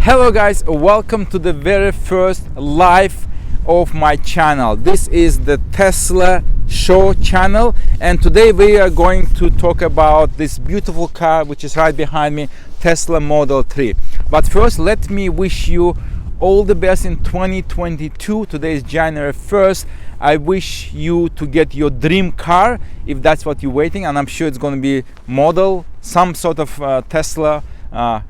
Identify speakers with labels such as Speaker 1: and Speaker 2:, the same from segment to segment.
Speaker 1: Hello guys, welcome to the very first live of my channel. This is the Tesla show channel, and today we are going to talk about this beautiful car which is right behind me, Tesla Model 3. But first, let me wish you all the best in 2022. Today is January 1st. I wish you to get your dream car if that's what you're waiting, and I'm sure it's going to be model, some sort of Tesla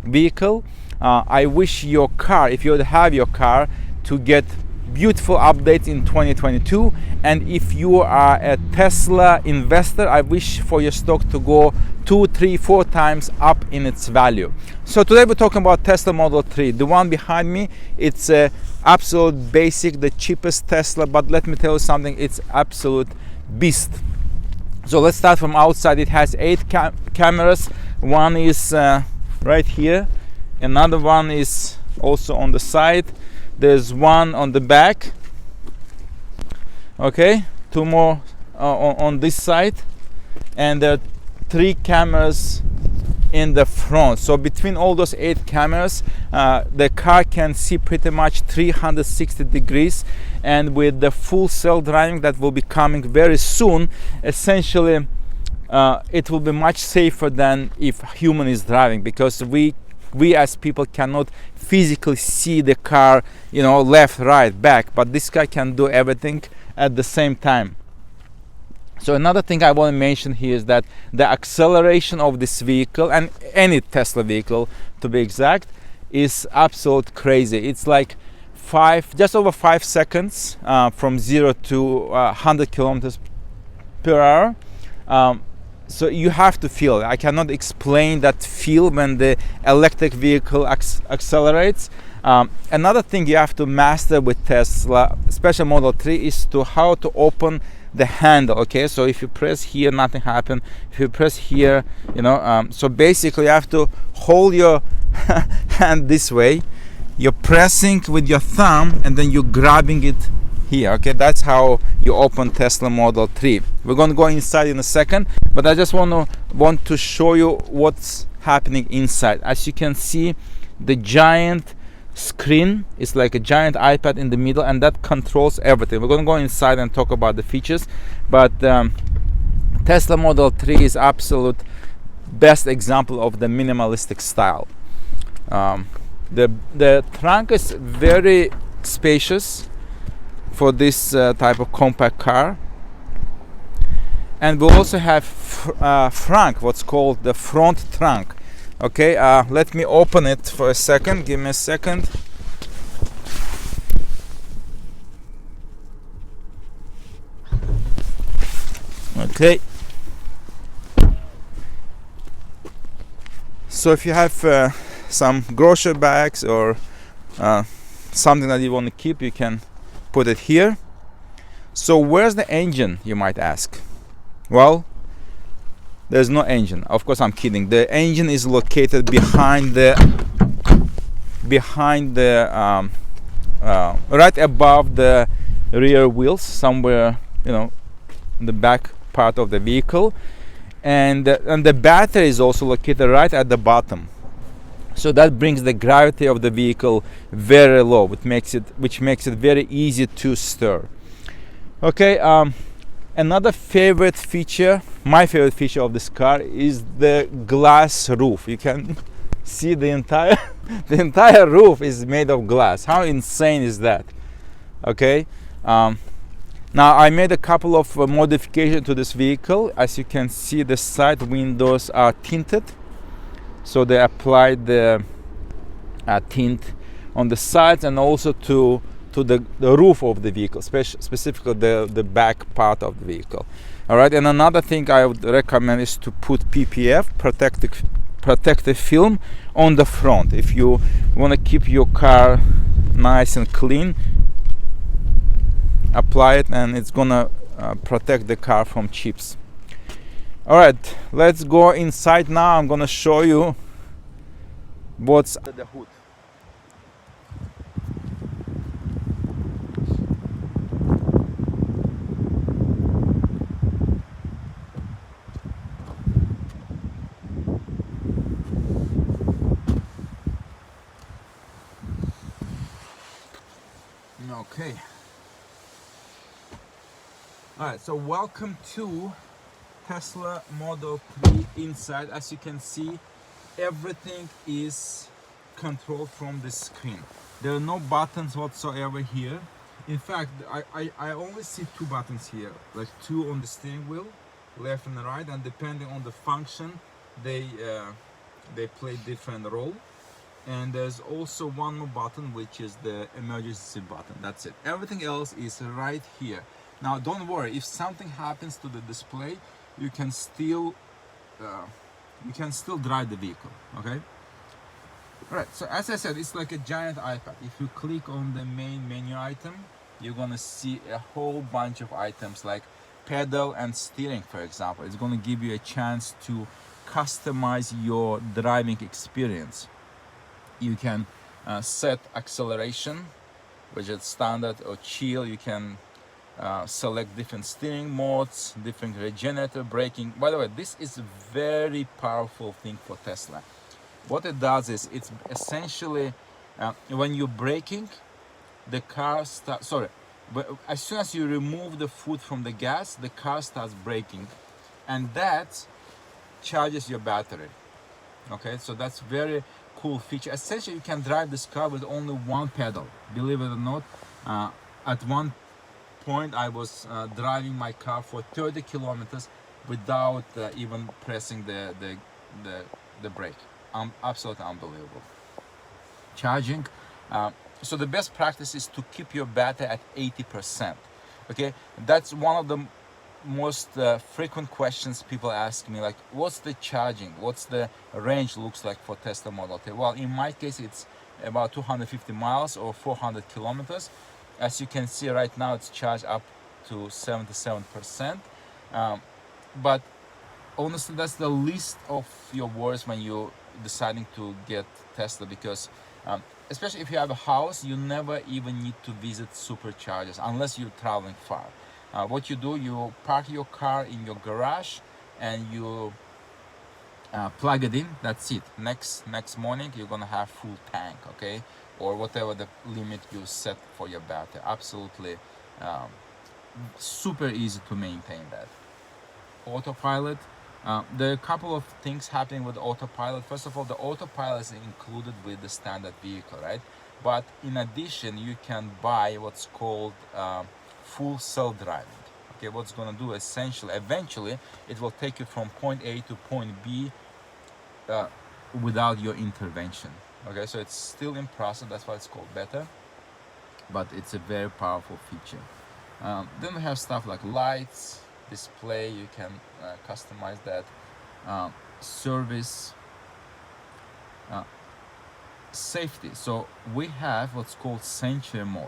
Speaker 1: vehicle. I wish your car, if you have your car, to get beautiful updates in 2022. And if you are a Tesla investor, I wish for your stock to go 2, 3, 4 times up in its value. So today we're talking about Tesla Model 3. The one behind me, it's a absolute basic, the cheapest Tesla, but let me tell you something, it's absolute beast. So let's start from outside. It has 8 cameras. One is right here. Another one is also on the side. There's one on the back. Okay, 2 more on this side, and there are 3 cameras in the front. So between all those 8 cameras, the car can see pretty much 360 degrees. And with the full self-driving that will be coming very soon, essentially it will be much safer than if human is driving, because we as people cannot physically see the car, left, right, back, but this car can do everything at the same time. So another thing I want to mention here is that the acceleration of this vehicle, and any Tesla vehicle to be exact, is absolute crazy. It's like just over 5 seconds from 0 to 100 kilometers per hour. So you have to feel it. I cannot explain that feel when the electric vehicle accelerates. Another thing you have to master with Tesla, especially Model 3, is how to open the handle. Okay, so if you press here, nothing happens. If you press here, so basically you have to hold your hand this way. You're pressing with your thumb, and then you're grabbing it here. Okay, that's how you open Tesla Model 3. We're going to go inside in a second, but I just want to show you what's happening inside. As you can see, the giant screen is like a giant iPad in the middle, and that controls everything. We're going to go inside and talk about the features, but Tesla Model 3 is absolute best example of the minimalistic style. The trunk is very spacious for this type of compact car, and we also have what's called the front trunk. Okay, let me open it for a second. Give me a second. Okay, so if you have some grocery bags or something that you want to keep, you can put it here. So where's the engine, you might ask? Well, there's no engine. Of course, I'm kidding. The engine is located behind the right above the rear wheels, somewhere in the back part of the vehicle, and the battery is also located right at the bottom. So that brings the gravity of the vehicle very low, which makes it very easy to stir. Okay, another favorite feature, my favorite feature of this car, is the glass roof. You can see the entire roof is made of glass. How insane is that? Okay, now I made a couple of modifications to this vehicle. As you can see, the side windows are tinted. So they applied the tint on the sides and also to the roof of the vehicle, specifically the back part of the vehicle. All right, and another thing I would recommend is to put PPF, protective film, on the front. If you want to keep your car nice and clean, apply it, and it's gonna protect the car from chips. All right, let's go inside now. I'm gonna show you what's under the hood. Okay. All right, so welcome to Tesla Model 3 inside. As you can see, everything is controlled from the screen. There are no buttons whatsoever here. In fact, I only see two buttons here, like two on the steering wheel, left and right, and depending on the function, they play different role. And there's also one more button, which is the emergency button. That's it. Everything else is right here. Now, don't worry. If something happens to the display, you can still drive the vehicle. Okay. All right. So as I said, it's like a giant iPad. If you click on the main menu item, you're gonna see a whole bunch of items like pedal and steering, for example. It's gonna give you a chance to customize your driving experience. You can set acceleration, which is standard or chill. You can select different steering modes, different regenerative braking. By the way, this is a very powerful thing for Tesla. What it does is it's essentially when you're braking, the car starts. Sorry, but as soon as you remove the foot from the gas, the car starts braking, and that charges your battery. Okay, so that's very cool feature. Essentially, you can drive this car with only one pedal. Believe it or not, at one point I was driving my car for 30 kilometers without even pressing the brake. Absolutely unbelievable. Charging. So the best practice is to keep your battery at 80%. Okay, that's one of the most frequent questions people ask me, like, what's the charging, what's the range looks like for Tesla Model 3? Well, in my case, it's about 250 miles or 400 kilometers. As you can see right now, it's charged up to 77%. But honestly, that's the least of your worries when you're deciding to get Tesla, because especially if you have a house, you never even need to visit superchargers unless you're traveling far. What you do, you park your car in your garage and you plug it in. That's it. Next morning you're gonna have full tank, okay, or whatever the limit you set for your battery. Absolutely super easy to maintain that. Autopilot. There are a couple of things happening with Autopilot. First of all, the Autopilot is included with the standard vehicle, right? But in addition, you can buy what's called full self-driving. Okay, what's gonna do essentially, eventually, it will take you from point A to point B without your intervention. Okay, so it's still in process. That's why it's called beta, but it's a very powerful feature. Then we have stuff like lights, display. You can customize that. Service, safety. So we have what's called sentry mode.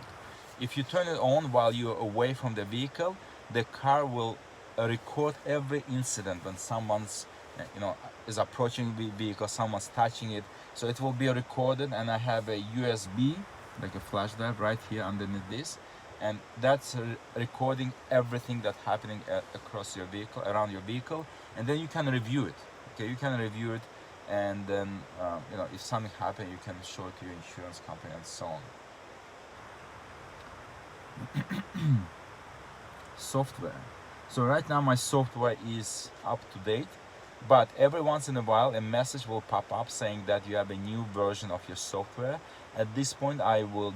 Speaker 1: If you turn it on while you're away from the vehicle, the car will record every incident when someone's is approaching the vehicle, someone's touching it. So it will be recorded, and I have a USB, like a flash drive right here underneath this, and that's recording everything that's happening across your vehicle, around your vehicle, and then you can review it. Okay, you can review it, and then if something happens, you can show it to your insurance company and so on. Software. So right now my software is up to date, but every once in a while a message will pop up saying that you have a new version of your software. At this point I would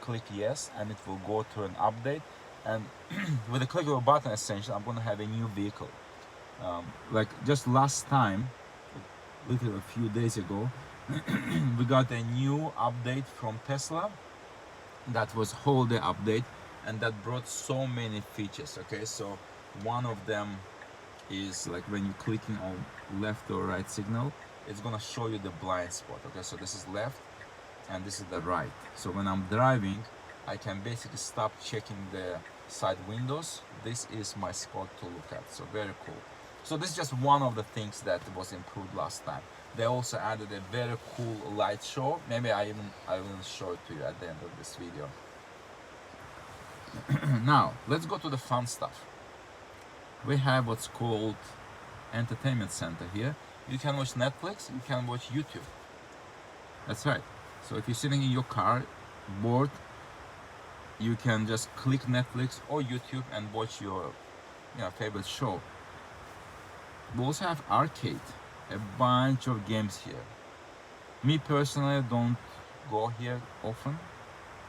Speaker 1: click yes, and it will go to an update, and with a click of a button, essentially I'm going to have a new vehicle. Like just last time, literally a few days ago, we got a new update from Tesla. That was whole day update, and that brought so many features. Okay, so one of them is like when you're clicking on left or right signal, it's gonna show you the blind spot. Okay, so this is left and this is the right. So when I'm driving, I can basically stop checking the side windows. This is my spot to look at. So very cool. So this is just one of the things that was improved last time. They also added a very cool light show. Maybe I will show it to you at the end of this video. Now let's go to the fun stuff. We have what's called entertainment center here. You can watch Netflix, you can watch YouTube. That's right. So if you're sitting in your car bored, you can just click Netflix or YouTube and watch your favorite show. We also have arcade, a bunch of games here. Me personally don't go here often,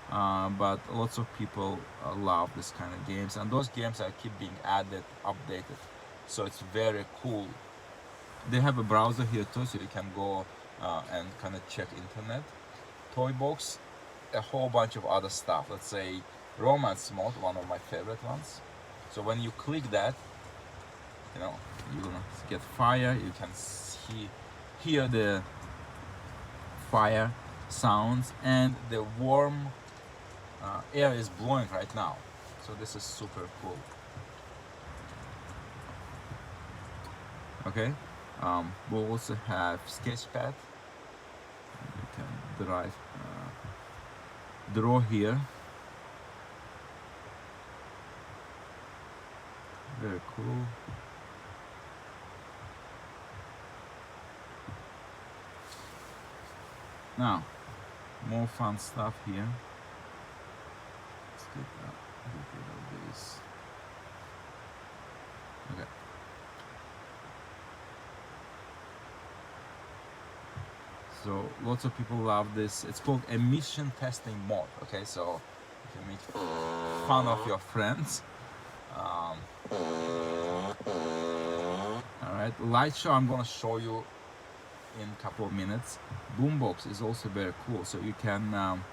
Speaker 1: but lots of people love this kind of games, and those games are keep being added, updated, so it's very cool. They have a browser here too, so you can go and kind of check internet. Toy box, a whole bunch of other stuff. Let's say romance mode, one of my favorite ones. So when you click that, you're gonna get fire. You can hear the fire sounds, and the warm air is blowing right now. So this is super cool. Okay, we also have sketchpad. You can draw here. Very cool. Now, more fun stuff here. Let's get rid of this. Okay. So lots of people love this. It's called Emission Testing Mod. Okay, so you can make fun of your friends. All right, light show I'm gonna show you in a couple of minutes. Boombox is also very cool, so you can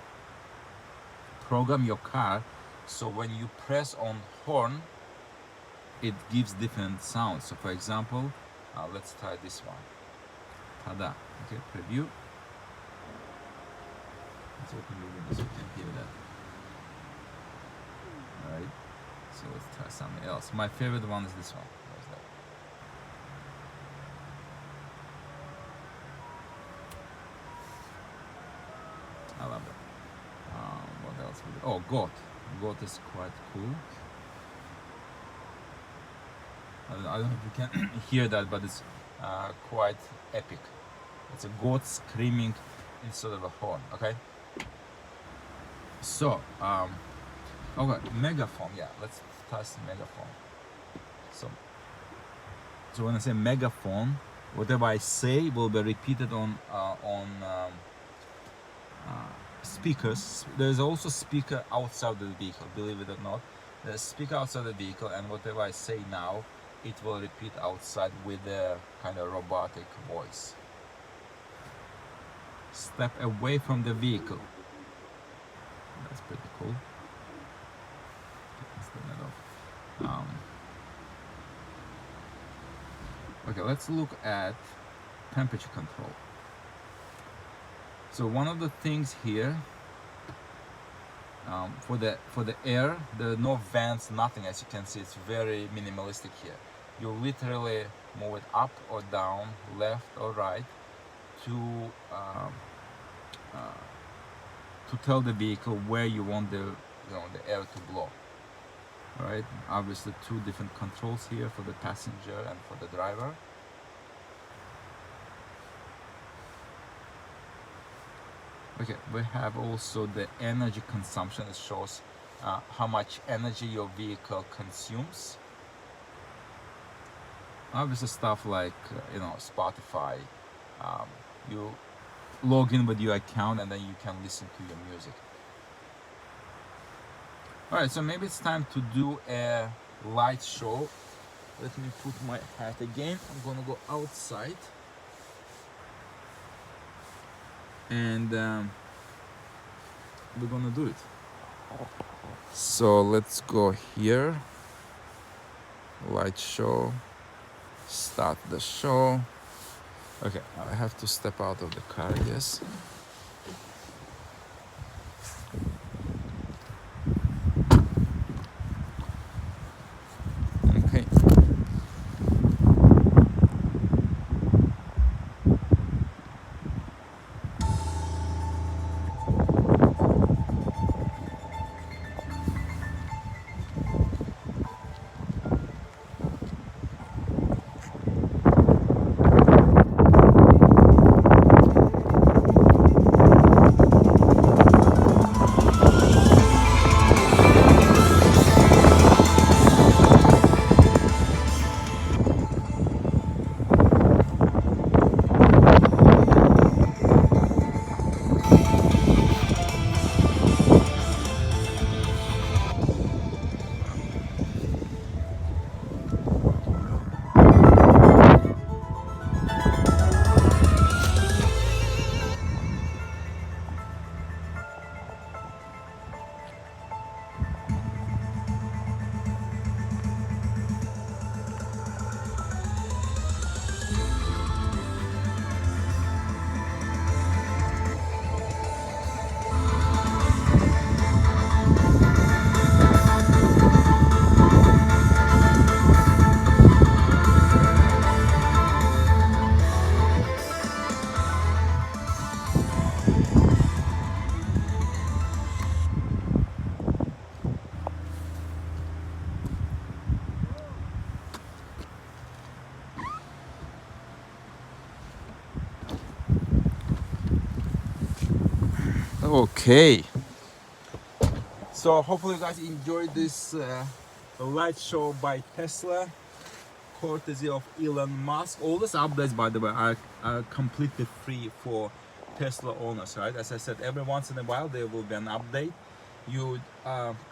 Speaker 1: program your car so when you press on horn it gives different sounds. So for example, let's try this one. Tada. Okay, preview. Let's open the window so you can hear that. Alright, so let's try something else. My favorite one is this one. Where's that? I love it. What else? Oh, goat. Goat is quite cool. I don't know if you can hear that, but it's quite epic. It's a goat screaming instead of a horn. Okay. So, okay, megaphone. Yeah, let's test megaphone. So when I say megaphone, whatever I say will be repeated on speakers. There's also speaker outside the vehicle, believe it or not. There's a speaker outside the vehicle, and whatever I say now, it will repeat outside with a kind of robotic voice. Step away from the vehicle. That's pretty cool. Okay, let's look at temperature control. So one of the things here, for the air, there are no vents, nothing. As you can see, it's very minimalistic here. You literally move it up or down, left or right, to tell the vehicle where you want the air to blow. Right? Obviously, two different controls here for the passenger and for the driver. Okay, we have also the energy consumption. It shows how much energy your vehicle consumes. Obviously, stuff like Spotify. You log in with your account and then you can listen to your music. Alright, so maybe it's time to do a light show. Let me put my hat again. I'm gonna go outside. And we're gonna do it. So let's go here. Light show. Start the show. Okay, I have to step out of the car, I guess. Okay. Okay, so hopefully you guys enjoyed this light show by Tesla, courtesy of Elon Musk. All these updates, by the way, are completely free for Tesla owners, right? As I said, every once in a while there will be an update. You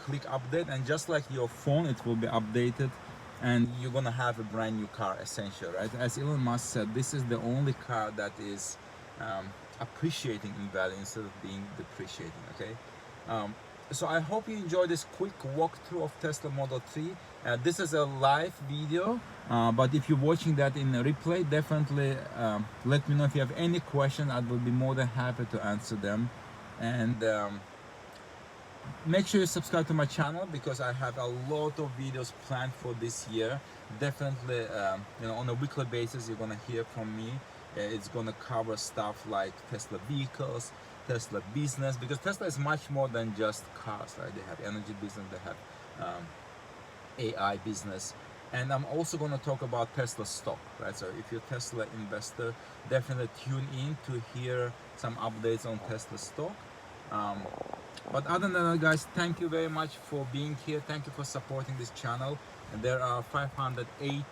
Speaker 1: click update, and just like your phone, it will be updated, and you're gonna have a brand new car, essentially, right? As Elon Musk said, this is the only car that is appreciating in value instead of being depreciating. Okay. So I hope you enjoyed this quick walkthrough of Tesla Model 3. This is a live video, but if you're watching that in a replay, definitely let me know if you have any questions. I will be more than happy to answer them. And make sure you subscribe to my channel, because I have a lot of videos planned for this year. Definitely, on a weekly basis, you're gonna hear from me. It's gonna cover stuff like Tesla vehicles, Tesla business, because Tesla is much more than just cars, right? They have energy business, they have AI business, and I'm also going to talk about Tesla stock, right? So if you're a Tesla investor, definitely tune in to hear some updates on Tesla stock. But other than that, guys, thank you very much for being here. Thank you for supporting this channel. And there are 580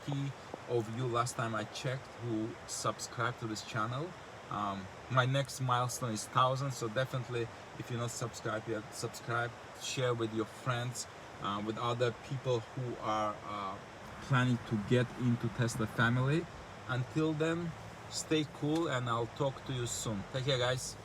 Speaker 1: of you last time I checked who subscribed to this channel. My next milestone is 1,000, so definitely, if you're not subscribed yet, subscribe, share with your friends, with other people who are planning to get into Tesla family. Until then, stay cool, and I'll talk to you soon. Take care, guys.